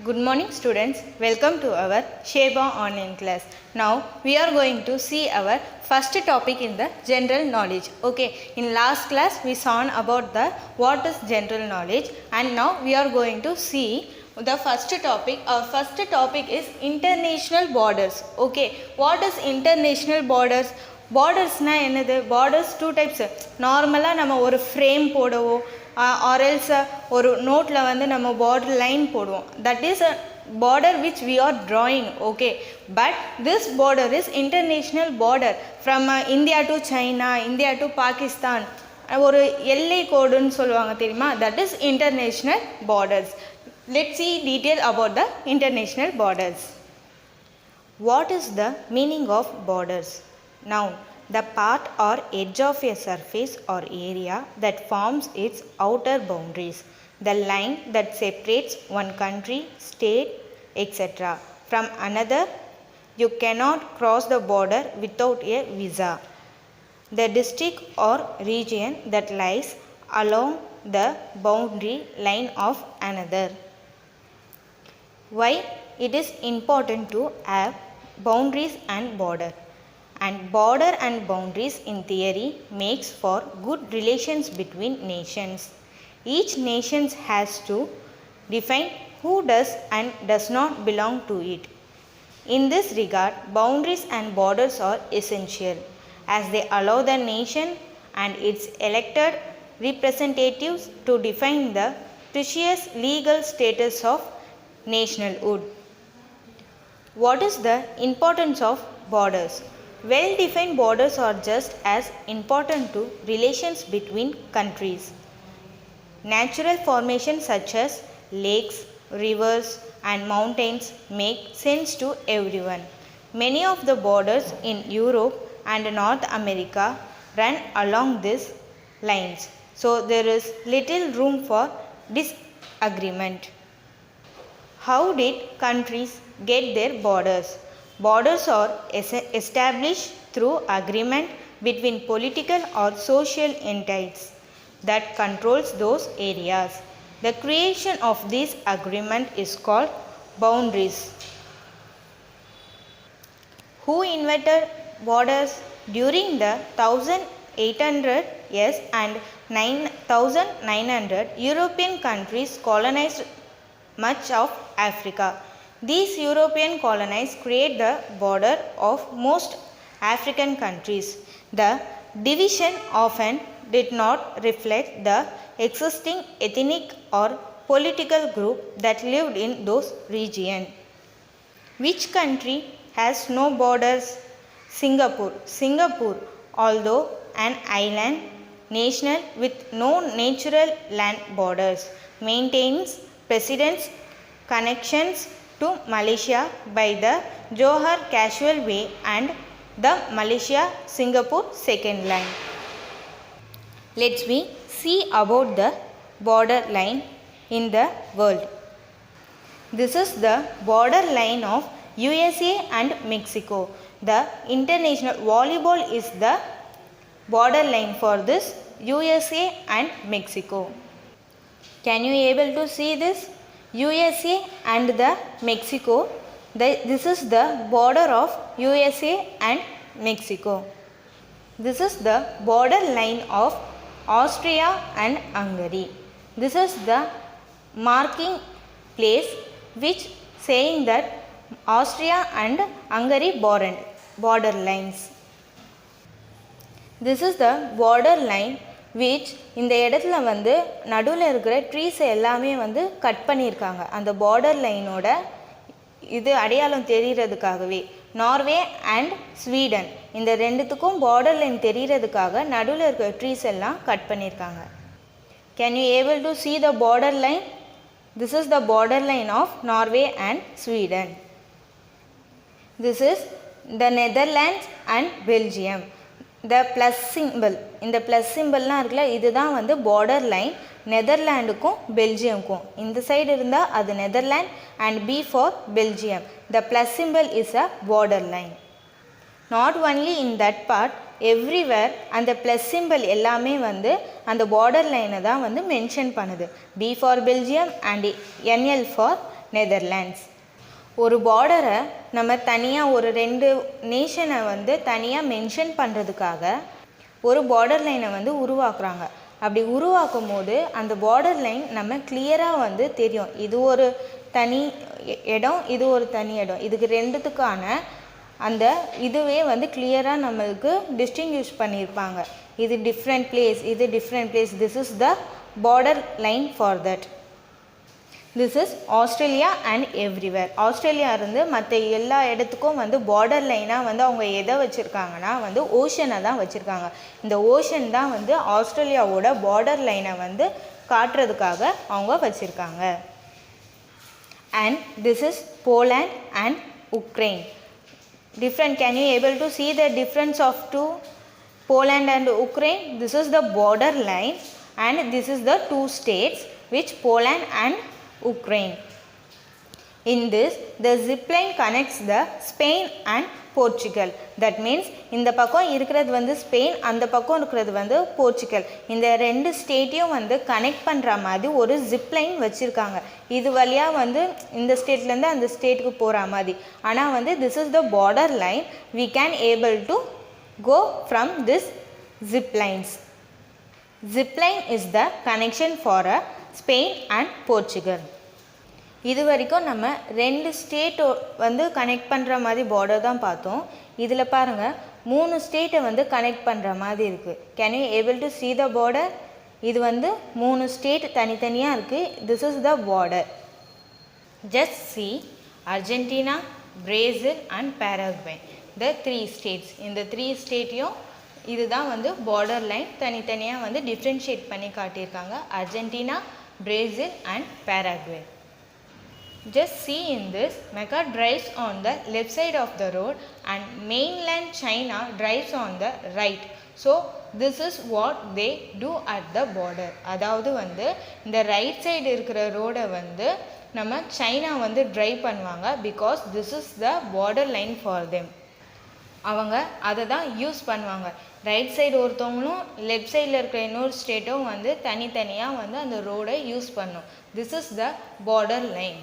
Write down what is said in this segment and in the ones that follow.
Good morning students, welcome to our Sheba online class. Now we are going to see our first topic in the general knowledge. Okay, in last class we saw about the what is general knowledge, and now we are going to see the first topic. Our first topic is international borders. Okay, what is international borders? பார்டர்ஸ்னால் என்னது? Borders two types. நார்மலாக நம்ம ஒரு frame போடுவோம், or else ஒரு நோட்டில் வந்து நம்ம பார்டர் லைன் போடுவோம். That is a border which we are drawing. Okay, but this border is international border from India to China, India to Pakistan. ஒரு எல்லை கோடுன்னு சொல்லுவாங்க தெரியுமா? That is international borders. Let's see detail about the international borders. What is the meaning of borders? Now, the part or edge of a surface or area that forms its outer boundaries, the line that separates one country, state, etc. from another. You cannot cross the border without a visa. The district or region that lies along the boundary line of another. Why it is important to have boundaries and border? And border and boundaries in theory makes for good relations between nations. Each nation has to define who does and does not belong to it. In this regard, boundaries and borders are essential, as they allow the nation and its elected representatives to define the precise legal status of nationhood. What is the importance of borders? Well-defined borders are just as important to relations between countries. Natural formations such as lakes, rivers, and mountains make sense to everyone. Many of the borders in Europe and North America run along these lines, so there is little room for disagreement. How did countries get their borders? Borders are established through agreement between political or social entities that controls those areas. The creation of this agreement is called boundaries. Who invented borders? During the 1800 years and 1900, European countries colonized much of Africa. These European colonies create the border of most African countries. The division often did not reflect the existing ethnic or political group that lived in those regions. Which country has no borders? Singapore. Singapore, although an island nation with no natural land borders, maintains precedence connections to Malaysia by the Johor Casual Way and the Malaysia-Singapore second line. Let's see about the border line in the world. This is the border line of USA and Mexico. The international volleyball is the border line for this USA and Mexico. Can you able to see this? USA and the Mexico. This is the border of USA and Mexico. This is the border line of Austria and Hungary. This is the marking place which saying that Austria and Hungary border lines. This is the border line which இந்த இடத்துல வந்து நடுவில் இருக்கிற ட்ரீஸை எல்லாமே வந்து cut பண்ணியிருக்காங்க. அந்த border லைனோட இது அடையாளம் தெரிகிறதுக்காகவே. நார்வே அண்ட் ஸ்வீடன் இந்த ரெண்டுத்துக்கும் பார்டர் லைன் தெரிகிறதுக்காக நடுவில் இருக்கிற ட்ரீஸ் எல்லாம் கட் பண்ணியிருக்காங்க. Can you able to see the border line? This is the border line of Norway and Sweden. This is the Netherlands and Belgium. The plus symbol, இந்த plus சிம்பிள்லாம் இருக்குல்ல, இதுதான் வந்து border line நெதர்லாண்டுக்கும் பெல்ஜியமுக்கும். இந்த side இருந்தால் அது Netherland and B for Belgium. The plus symbol is a border line. Not only in that part, everywhere அந்த plus symbol எல்லாமே வந்து அந்த பார்டர் லைனை தான் வந்து மென்ஷன் பண்ணுது. B for Belgium and NL for Netherlands. ஒரு பார்டரை நம்ம தனியாக ஒரு 2 நேஷனை வந்து தனியாக மென்ஷன் பண்ணுறதுக்காக ஒரு பார்டர் லைனை வந்து உருவாக்குறாங்க. அப்படி உருவாக்கும் போது அந்த பார்டர் லைன் நம்ம கிளியராக வந்து தெரியும். இது ஒரு தனி இடம், இது ஒரு தனி இடம். இதுக்கு ரெண்டுத்துக்கான அந்த இதுவே வந்து கிளியராக நம்மளுக்கு டிஸ்டிங்விஷ் பண்ணியிருப்பாங்க. இது டிஃப்ரெண்ட் பிளேஸ், இது different place. This is the border line for that. This is Australia and everywhere. Australia இருந்து மற்ற எல்லா இடத்துக்கும் வந்து பார்டர் லைனாக வந்து அவங்க எதை வச்சுருக்காங்கன்னா வந்து ஓஷனை தான் வச்சுருக்காங்க. இந்த ஓஷன் தான் வந்து ஆஸ்திரேலியாவோட பார்டர் லைனை வந்து காட்டுறதுக்காக அவங்க வச்சுருக்காங்க. And this is Poland and Ukraine. Different. Can you able to see the difference of two Poland and Ukraine? This is the border line and this is the two states which Poland and Ukraine. In this, the zip line connects the Spain and Portugal. That means இந்த பக்கம் இருக்கிறது வந்து Spain, அந்த பக்கம் இருக்கிறது வந்து Portugal. இந்த 2 ஸ்டேட்டையும் வந்து கனெக்ட் பண்ணுற மாதிரி ஒரு ஜிப் லைன் வச்சுருக்காங்க. இது வழியாக வந்து இந்த ஸ்டேட்லேருந்து அந்த ஸ்டேட்டுக்கு போகிற மாதிரி. ஆனால் வந்து this is the border line. we can able to go from this zip lines. Zip line is the connection for Spain and Portugal. இது வரைக்கும் நம்ம 2 ஸ்டேட் வந்து கனெக்ட் பண்ணுற மாதிரி பார்டர் தான் பார்த்தோம். இதில் பாருங்கள் 3 ஸ்டேட்டை வந்து கனெக்ட் பண்ணுற மாதிரி இருக்குது. Can you able to see the border? இது வந்து 3 ஸ்டேட் தனித்தனியாக இருக்குது. This is the border. Just see Argentina, Brazil and Paraguay, the 3 states. இந்த 3 ஸ்டேட்டையும் இதுதான் வந்து பார்டர் லைன் தனித்தனியாக வந்து டிஃப்ரென்ஷியேட் பண்ணி காட்டியிருக்காங்க. Argentina, Brazil and Paraguay. Just see in this, Mecca drives on the left side of the road and mainland China drives on the right. So this is what they do at the border. அதாவது வந்து இந்த right side இருக்கிற ரோடை வந்து நம்ம China வந்து drive பண்ணுவாங்க. Because this is the border line for them. அவங்க அதை தான் யூஸ் பண்ணுவாங்க. ரைட் சைடு ஒருத்தவங்களும் லெஃப்ட் சைடில் இருக்கிற இன்னொரு ஸ்டேட்டும் வந்து தனித்தனியாக வந்து அந்த ரோடை யூஸ் பண்ணும். This is the border line.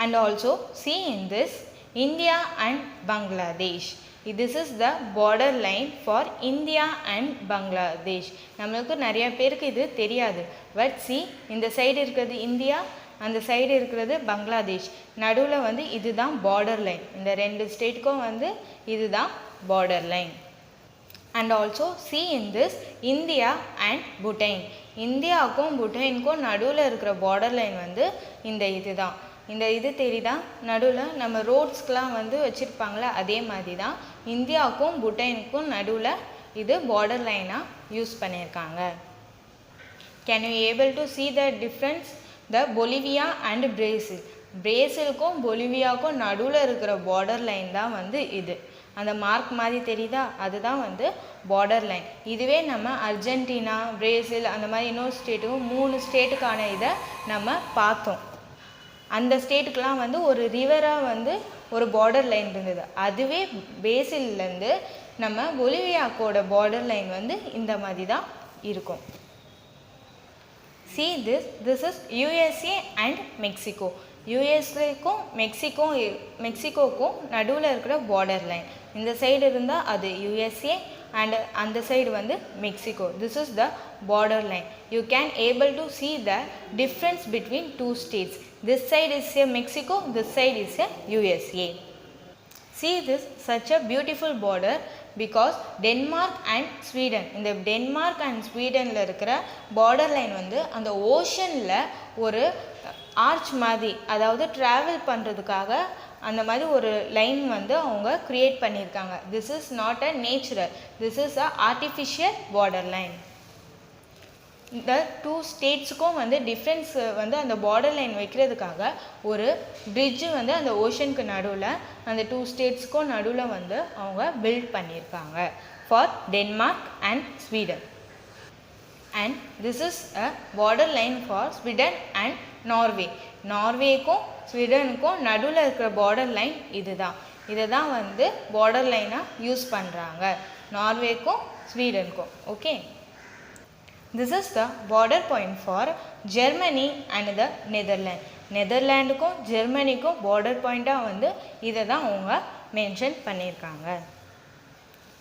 And also see in this India and Bangladesh. This is the border line for India and Bangladesh. நம்மளுக்கு நிறைய பேருக்கு இது தெரியாது. பட் see இந்த சைடு இருக்கிறது இந்தியா, அந்த சைடு இருக்கிறது பங்களாதேஷ். நடுவில் வந்து இதுதான் பார்டர் லைன். இந்த 2 ஸ்டேட்டுக்கும் வந்து இதுதான் border line. And also see in this India and Bhutan. இந்தியாவுக்கும் பூட்டானுக்கும் நடுவில் இருக்கிற பார்டர் லைன் வந்து இந்த இதுதான். இந்த இது தெரியுதா, நடுவில் நம்ம ரோட்ஸ்க்கெலாம் வந்து வச்சுருப்பாங்களே அதே மாதிரி தான் இந்தியாவுக்கும் பூட்டானுக்கும் நடுவில் இது பார்டர் லைனாக யூஸ் பண்ணியிருக்காங்க. Can you able to see the difference? The Bolivia and Brazil. பிரேசிலுக்கும் பொலிவியாவுக்கும் நடுவில் இருக்கிற பார்டர் லைன் தான் வந்து இது. அந்த மார்க் மாதிரி தெரியுதா, அதுதான் வந்து பார்டர் லைன். இதுவே நம்ம அர்ஜென்டினா, பிரேசில் அந்த மாதிரி இன்னொரு ஸ்டேட்டுக்கும் 3 ஸ்டேட்டுக்கான இதை நம்ம பார்த்தோம். அந்த ஸ்டேட்டுக்கெலாம் வந்து ஒரு ரிவராக வந்து ஒரு பார்டர் லைன் இருந்தது. அதுவே பிரேசில்லேருந்து நம்ம பொலிவியாக்கோட பார்டர் லைன் வந்து இந்த மாதிரி தான் இருக்கும். See this, this is USA and Mexico. யூஎஸ்ஏக்கும் மெக்சிகோக்கும் நடுவில் இருக்கிற பார்டர் லைன். இந்த சைடு இருந்தால் அது யூஎஸ்ஏ அண்ட் அந்த சைடு வந்து Mexico. This is the border line. You can able to see the difference between 2 states. This side is a Mexico, this side is a USA. See this, such a beautiful border because Denmark and Sweden. இந்த Denmark and ஸ்வீடனில் இருக்கிற border line வந்து அந்த ஓஷனில் ஒரு arch மாதிரி, அதாவது travel பண்ணுறதுக்காக அந்த மாதிரி ஒரு லைன் வந்து அவங்க க்ரியேட் பண்ணியிருக்காங்க. This is not a natural, this is a artificial border line. இந்த 2 ஸ்டேட்ஸுக்கும் வந்து டிஃப்ரென்ஸ் வந்து அந்த பார்டர் லைன் வைக்கிறதுக்காக ஒரு பிரிட்ஜு வந்து அந்த ஓஷனுக்கு நடுவில் அந்த 2 ஸ்டேட்ஸுக்கும் நடுவில் வந்து அவங்க பில்ட் பண்ணியிருக்காங்க for Denmark and Sweden. And this is a border line for Sweden and Norway. நார்வேக்கும் ஸ்வீடனுக்கும் நடுவில் இருக்கிற பார்டர் லைன் இதுதான். இதை தான் வந்து பார்டர் லைனாக யூஸ் பண்ணுறாங்க நார்வேக்கும் ஸ்வீடனுக்கும். Okay, this is the border point for Germany and the Netherlands. நெதர்லாண்டுக்கும் ஜெர்மனிக்கும் பார்டர் பாயிண்ட்டாக வந்து இதை தான் அவங்க மென்ஷன் பண்ணியிருக்காங்க.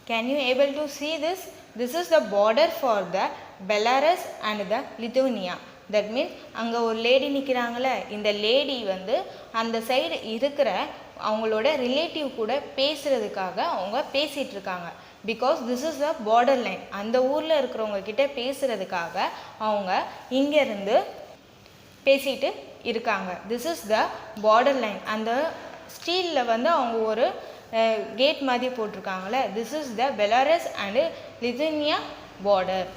Can you able to see this? This is the border for the Belarus and the Lithuania. That means அங்கே ஒரு லேடி நிற்கிறாங்களே, இந்த லேடி வந்து அந்த சைடு இருக்கிற அவங்களோட ரிலேட்டிவ் கூட பேசுகிறதுக்காக அவங்க பேசிகிட்டு இருக்காங்க. Because this is the border line. அந்த ஊரில் இருக்கிறவங்க கிட்ட பேசுகிறதுக்காக அவங்க இங்கேருந்து பேசிகிட்டு இருக்காங்க. This is the border line. அந்த ஸ்டீலில் வந்து அவங்க ஒரு கேட் மாதிரி போட்டிருக்காங்களே, this is the Belarus and Lithuania border.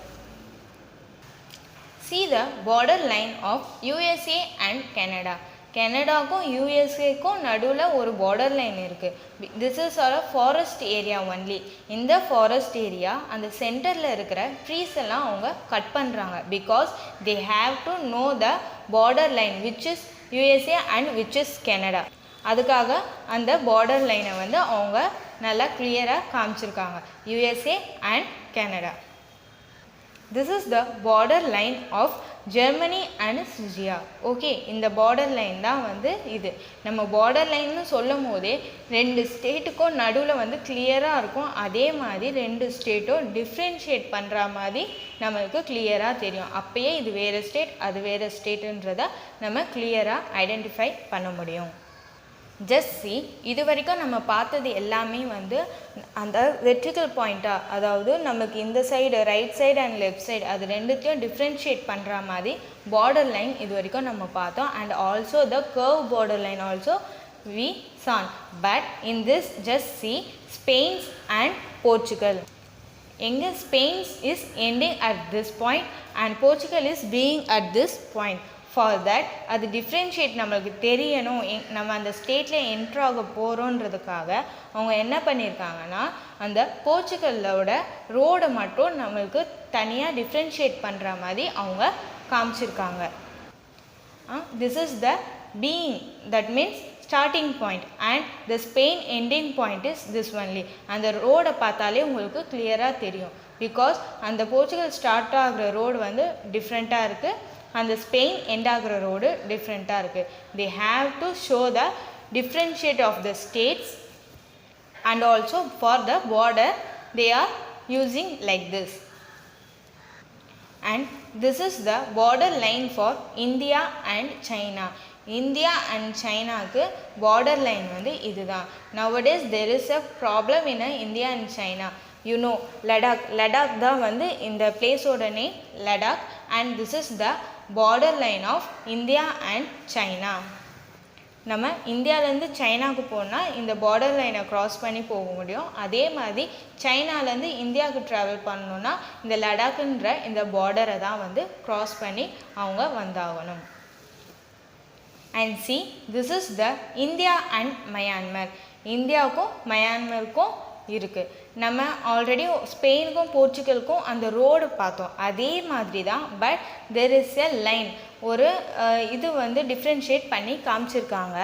See the border line of USA and Canada. கனடாக்கும் யூஎஸ்ஏக்கும் நடுவில் ஒரு பார்டர் லைன் இருக்குது. This is our forest area only. இந்த ஃபாரஸ்ட் ஏரியா அந்த சென்டரில் இருக்கிற ட்ரீஸ் எல்லாம் அவங்க கட் பண்ணுறாங்க. Because they have to know the border line which is USA and which is Canada. அதுக்காக அந்த பார்டர் லைனை வந்து அவங்க நல்லா கிளியராக காமிச்சிருக்காங்க, USA and Canada. This is the border line of Germany and Syria. Okay, இந்த பார்டர் லைன் தான் வந்து இது. நம்ம பார்டர் லைன்னு சொல்லும் போதே ரெண்டு ஸ்டேட்டுக்கும் நடுவில் வந்து கிளியராக இருக்கும். அதே மாதிரி ரெண்டு ஸ்டேட்டும் டிஃப்ரென்ஷியேட் பண்ணுற மாதிரி நம்மளுக்கு கிளியராக தெரியும். அப்போயே இது வேறு ஸ்டேட் அது வேறு ஸ்டேட்டுன்றதை நம்ம கிளியராக ஐடென்டிஃபை பண்ண முடியும். ஜஸ்ட் சி, இது வரைக்கும் நம்ம பார்த்தது எல்லாமே வந்து அந்த வெர்டிக்கல் பாயிண்ட்டாக, அதாவது நமக்கு இந்த side right side and left side அது ரெண்டுத்தையும் டிஃப்ரென்ஷியேட் பண்ணுற மாதிரி பார்டர் லைன் இது வரைக்கும் நம்ம பார்த்தோம். And also the curve border line also we saw. But in this just see Spain and Portugal. எங்கே Spain is ending at this point and Portugal is being at this point. For that அது differentiate நம்மளுக்கு தெரியணும், நம்ம அந்த ஸ்டேட்டில் enter ஆக போகிறோன்றதுக்காக அவங்க என்ன பண்ணியிருக்காங்கன்னா அந்த போர்ச்சுகலோட ரோடை மட்டும் நம்மளுக்கு தனியாக டிஃப்ரென்ஷியேட் பண்ணுற மாதிரி அவங்க காமிச்சிருக்காங்க. This is the being, that means starting point and the Spain ending point is this only. அந்த ரோடை பார்த்தாலே உங்களுக்கு கிளியராக தெரியும். பிகாஸ் அந்த போர்ச்சுகல் ஸ்டார்ட் ஆகிற ரோடு வந்து டிஃப்ரெண்ட்டாக இருக்குது, அந்த ஸ்பெயின் எண்ட் ஆகிற ரோடு டிஃப்ரெண்ட்டாக இருக்குது. They have to show the differentiate of the states and also for the border they are using like this. And this is the border line for India and China. India and சைனாவுக்கு border line வந்து இதுதான். Nowadays there is a problem in India and China. You know Ladakh தான் வந்து இந்த பிளேஸோட name Ladakh. And this is the border line of India and China. நம்ம இந்தியாவிலேருந்து சைனாவுக்கு போனால் இந்த பார்டர் லைனை க்ராஸ் பண்ணி போக முடியும். அதே மாதிரி சைனாலேருந்து இந்தியாவுக்கு ட்ராவல் பண்ணணுன்னா இந்த லடாக்குன்ற இந்த பார்டரை தான் வந்து க்ராஸ் பண்ணி அவங்க வந்தாகணும். And see, this is the India and Myanmar. இந்தியாவுக்கும் மயான்மருக்கும் இருக்குது. நம்ம ஆல்ரெடி ஸ்பெயினுக்கும் போர்ச்சுகலுக்கும் அந்த ரோடு பார்த்தோம், அதே மாதிரி தான். But there is a line, ஒரு இது வந்து டிஃப்ரென்ஷியேட் பண்ணி காமிச்சிருக்காங்க.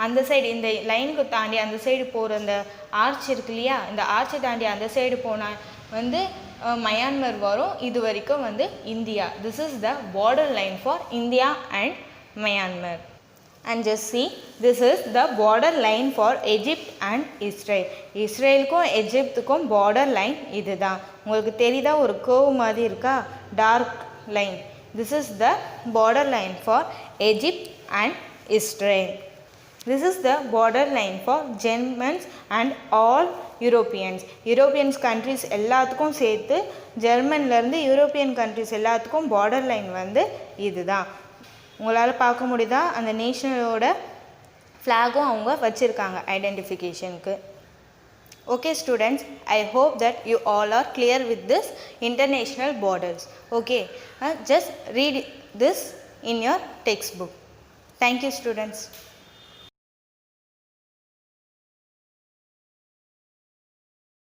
அந்த சைடு இந்த லைனுக்கு தாண்டி அந்த சைடு போகிற அந்த ஆர்ச் இருக்கு இல்லையா, இந்த ஆர்ச்சை தாண்டி அந்த சைடு போனால் வந்து மயான்மர் வரும். இது வரைக்கும் வந்து India. This is the border line for India and மயான்மர். And just see, this is the border line for Egypt and Israel. இஸ்ரேலுக்கும் எஜிப்துக்கும் பார்டர் லைன் இது தான். உங்களுக்கு தெரியுதா, ஒரு கர்வ் மாதிரி இருக்கா, dark line. This is the border line for Egypt and Israel. This is the border line for Germans and all Europeans. Europeans countries எல்லாத்துக்கும் சேர்த்து ஜெர்மன்லேருந்து யூரோப்பியன் கண்ட்ரிஸ் எல்லாத்துக்கும் பார்டர் லைன் வந்து இது தான். உங்களால் பார்க்க முடியுதா, அந்த நேஷனலோட ஃப்ளாகும் அவங்க வச்சுருக்காங்க ஐடென்டிஃபிகேஷனுக்கு. Okay students, I hope that you all are clear with this international borders. Okay, just read this in your textbook. Thank you students.